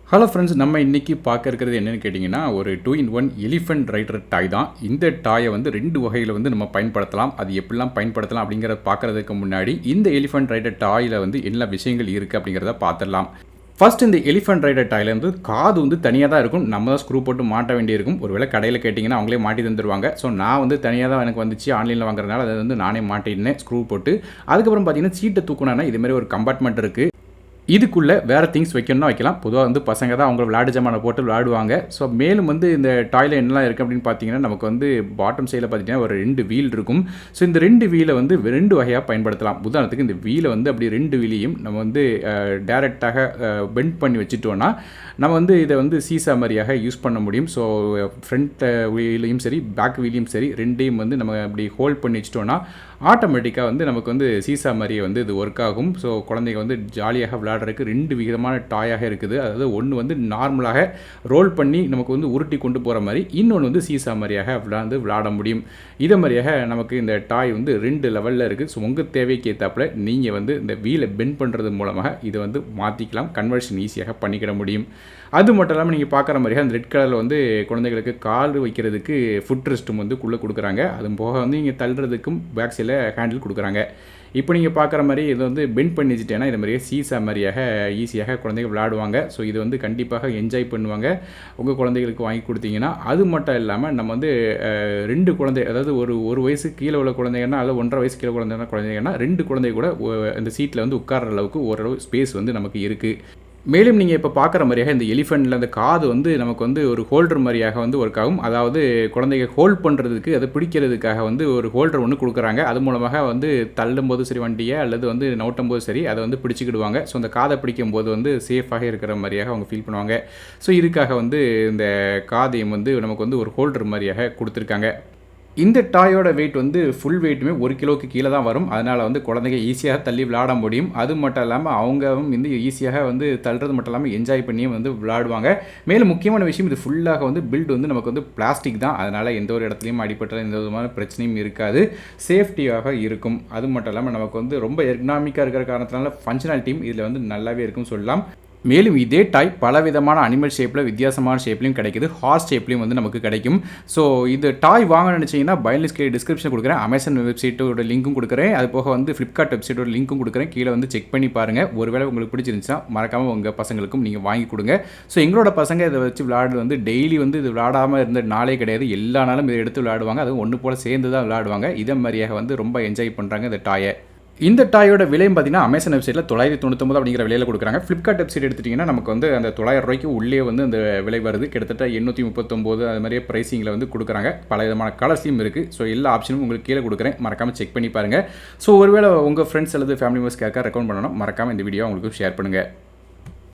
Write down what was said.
Hello friends, நம்ம இன்றைக்கி பார்க்க இருக்கிறது என்னென்னு கேட்டிங்கன்னா, ஒரு 2-in-1 எலிஃபென்ட் ரைடர் டாய் தான். இந்த டாயை வந்து 2 வகையில் வந்து நம்ம பயன்படுத்தலாம். அது எப்படிலாம் பயன்படுத்தலாம் அப்படிங்கிறத பார்க்குறதுக்கு முன்னாடி, இந்த எலிஃபென்ட் ரைடர் டாயில் வந்து என்ன விஷயங்கள் இருக்குது அப்படிங்கிறத பார்த்துடலாம். ஃபர்ஸ்ட் இந்த எலிஃபென்ட் ரைடர் டாயில் வந்து காது வந்து தனியாக தான் இருக்கும். நம்ம தான் ஸ்க்ரூ போட்டு மாட்ட வேண்டியிருக்கும். ஒருவேளை கடையில் கேட்டிங்கன்னா அவங்களே மாட்டி தந்துடுவாங்க. ஸோ நான் வந்து தனியாக தான் எனக்கு வந்துச்சு, ஆன்லைனில் வாங்குறதுனால அதை வந்து நானே மாட்டினேன் ஸ்க்ரூ போட்டு. அதுக்கப்புறம் பார்த்தீங்கன்னா சீட்டை தூக்கணும்னா இதுமாதிரி ஒரு கம்பார்ட்மெண்ட் இருக்குது. இதுக்குள்ளே வேறு திங்ஸ் வைக்கணும்னா வைக்கலாம். பொதுவாக வந்து பசங்க தான் அவங்க விளையாட்டு ஜாமானை போட்டு விளையாடுவாங்க. ஸோ மேலும் வந்து இந்த டாயில் என்னலாம் இருக்குது அப்படின்னு பார்த்தீங்கன்னா, நமக்கு வந்து பாட்டம் சைடில் பார்த்தீங்கன்னா ஒரு 2 வீல் இருக்கும். ஸோ இந்த 2 வீலை வந்து 2 வகையாக பயன்படுத்தலாம். உதாரணத்துக்கு இந்த வீலை வந்து அப்படி 2 வீலையும் நம்ம வந்து டைரெக்டாக பெண்ட் பண்ணி வச்சுட்டோன்னா நம்ம வந்து இதை வந்து சீசா மாதிரியாக யூஸ் பண்ண முடியும். ஸோ ஃப்ரண்ட் வீலையும் சரி பேக் வீலையும் சரி ரெண்டையும் வந்து நம்ம அப்படி ஹோல்ட் பண்ணி வச்சிட்டோன்னா ஆட்டோமேட்டிக்காக வந்து நமக்கு வந்து சீசா மாதிரியே வந்து இது ஒர்க் ஆகும். ஸோ குழந்தைங்க வந்து ஜாலியாக விளையாடுறதுக்கு 2 விதமான டாயாக இருக்குது. அதாவது ஒன்று வந்து நார்மலாக ரோல் பண்ணி நமக்கு வந்து உருட்டி கொண்டு போகிற மாதிரி, இன்னொன்று வந்து சீசா மாதிரியாக விளையாட முடியும். இதை மாதிரியாக நமக்கு இந்த டாய் வந்து 2 லெவலில் இருக்குது. ஸோ உங்கள் தேவைக்கு ஏற்றாப்புல நீங்கள் வந்து இந்த வீலை பெண்ட் பண்ணுறது மூலமாக இதை வந்து மாற்றிக்கலாம், கன்வர்ஷன் ஈஸியாக பண்ணிக்கிட முடியும். அது மட்டும் இல்லாமல் நீங்கள் பார்க்குற மாதிரியாக அந்த ரெட் கலரில் வந்து குழந்தைகளுக்கு கால் வைக்கிறதுக்கு ஃபுட் ரெஸ்ட்டும் வந்து உள்ளே கொடுக்குறாங்க. அது போக வந்து நீங்கள் தள்ளுறதுக்கும் பேக் சைடில் ஹேண்டில் கொடுக்குறாங்க. இப்போ நீங்கள் பார்க்குற மாதிரி இதை வந்து பெண்ட் பண்ணி வச்சுட்டேன்னா இது மாதிரியே சீசா மாதிரியாக ஈஸியாக குழந்தைகள் விளையாடுவாங்க. ஸோ இது வந்து கண்டிப்பாக என்ஜாய் பண்ணுவாங்க உங்கள் குழந்தைகளுக்கு வாங்கி கொடுத்தீங்கன்னா. அது மட்டும் இல்லாமல் நம்ம வந்து 2 குழந்தை, அதாவது ஒரு வயசு கீழே உள்ள குழந்தைங்கன்னா அல்லது 1.5 வயசு கீழே குழந்தைங்கன்னா 2 குழந்தை கூட அந்த சீட்டில் வந்து உட்கார்ற அளவுக்கு ஓரளவு ஸ்பேஸ் வந்து நமக்கு இருக்குது. மேலும் நீங்கள் இப்போ பார்க்குற மாதிரியாக இந்த எலிஃபெண்ட்டில் அந்த காது வந்து நமக்கு வந்து ஒரு ஹோல்டர் மாதிரியாக வந்து ஒர்க் ஆகும். அதாவது குழந்தைங்க ஹோல்ட் பண்ணுறதுக்கு, அதை பிடிக்கிறதுக்காக வந்து ஒரு ஹோல்டர் ஒன்று கொடுக்குறாங்க. அது மூலமாக வந்து தள்ளும்போது சரி வண்டியை அல்லது வந்து நவுட்டும் போது சரி அதை வந்து பிடிச்சிக்கிடுவாங்க. ஸோ அந்த காதை பிடிக்கும் போது வந்து சேஃபாக இருக்கிற மாதிரியாக அவங்க ஃபீல் பண்ணுவாங்க. ஸோ இதுக்காக வந்து இந்த காதையும் வந்து நமக்கு வந்து ஒரு ஹோல்டர் மாதிரியாக கொடுத்துருக்காங்க. இந்த டாயோட வெயிட் வந்து ஃபுல் வெயிட்டுமே 1 கிலோவுக்கு கீழே தான் வரும். அதனால் வந்து குழந்தைங்க ஈஸியாக தள்ளி விளையாட முடியும். அது மட்டும் இல்லாமல் அவங்களும் வந்து ஈஸியாக வந்து தள்ளுறது மட்டும் இல்லாமல் என்ஜாய் பண்ணியும் வந்து விளையாடுவாங்க. மேலும் முக்கியமான விஷயம், இது ஃபுல்லாக வந்து பில்ட் வந்து நமக்கு வந்து பிளாஸ்டிக் தான். அதனால் எந்த ஒரு இடத்துலையும் அடிப்பட்ட எந்த விதமான பிரச்சனையும் இருக்காது, சேஃப்டியாக இருக்கும். அது மட்டும் இல்லாமல் நமக்கு வந்து ரொம்ப எர்கனாமிக்காக இருக்கிற காரணத்தினால ஃபங்க்ஷனாலிட்டியும் இதில் வந்து நல்லாவே இருக்குன்னு சொல்லலாம். மேலும் இதே டாய் பலவிதமான அனிமல் ஷேப்பில் வித்தியாசமான ஷேப்லையும் கிடைக்குது, ஹார்ஸ் ஷேப்லையும் வந்து நமக்கு கிடைக்கும். ஸோ இது டாய் வாங்க நினச்சிங்கன்னா பயோலிஸ்கே டிஸ்கிரிப்ஷன் கொடுக்குறேன், அமேசான் வெப்சைட்டோட லிங்க்கும் கொடுக்குறேன், அது போக வந்து ஃப்ளிப்கார்ட் வெப்சைட்டோட லிங்க்கும் கொடுக்குறேன். கீழே வந்து செக் பண்ணி பாருங்கள். ஒருவேளை உங்களுக்கு பிடிச்சிருந்துச்சுன்னா மறக்காமல் உங்கள் பசங்களுக்கும் நீங்கள் வாங்கி கொடுங்க. ஸோ எங்களோட பசங்க இதை வச்சு விளையாடு வந்து டெய்லி வந்து இது விளையாடாமல் இருந்த நாளே கிடையாது. எல்லா நாளும் இதை எடுத்து விளையாடுவாங்க. அதுவும் ஒன்று போல் சேர்ந்து தான் விளையாடுவாங்க. இதே மாதிரியாக வந்து ரொம்ப என்ஜாய் பண்ணுறாங்க இந்த டாயை. இந்த டாயோட விலையும் பார்த்தீங்கன்னா அமேசான் வெப்சைட்டில் 999 அப்படிங்கிற விலையில் கொடுக்குறாங்க. ஃப்ளிப்கார்ட் வெப்சைட் எடுத்துட்டிங்கன்னா நமக்கு வந்து அந்த 900 ரூபாய்க்கு உள்ளே வந்து அந்த விலை வருது. கிட்டத்தட்ட 839 அது மாதிரியே ப்ரைஸிங்கில் வந்து கொடுக்குறாங்க. பல விதமான கலர்ஸையும் இருக்குது. ஸோ எல்லா ஆப்ஷனும் உங்களுக்கு கீழே கொடுக்குறேன், மறக்காமல் செக் பண்ணி பாருங்கள். ஸோ ஒருவேளை உங்கள் ஃப்ரெண்ட்ஸ் அல்லது ஃபேமிலி மெம்பர்ஸ் கேட்க ரெக்கமெண்ட் பண்ணணும், மறக்காமல் இந்த வீடியோ உங்களுக்கு ஷேர் பண்ணுங்கள்.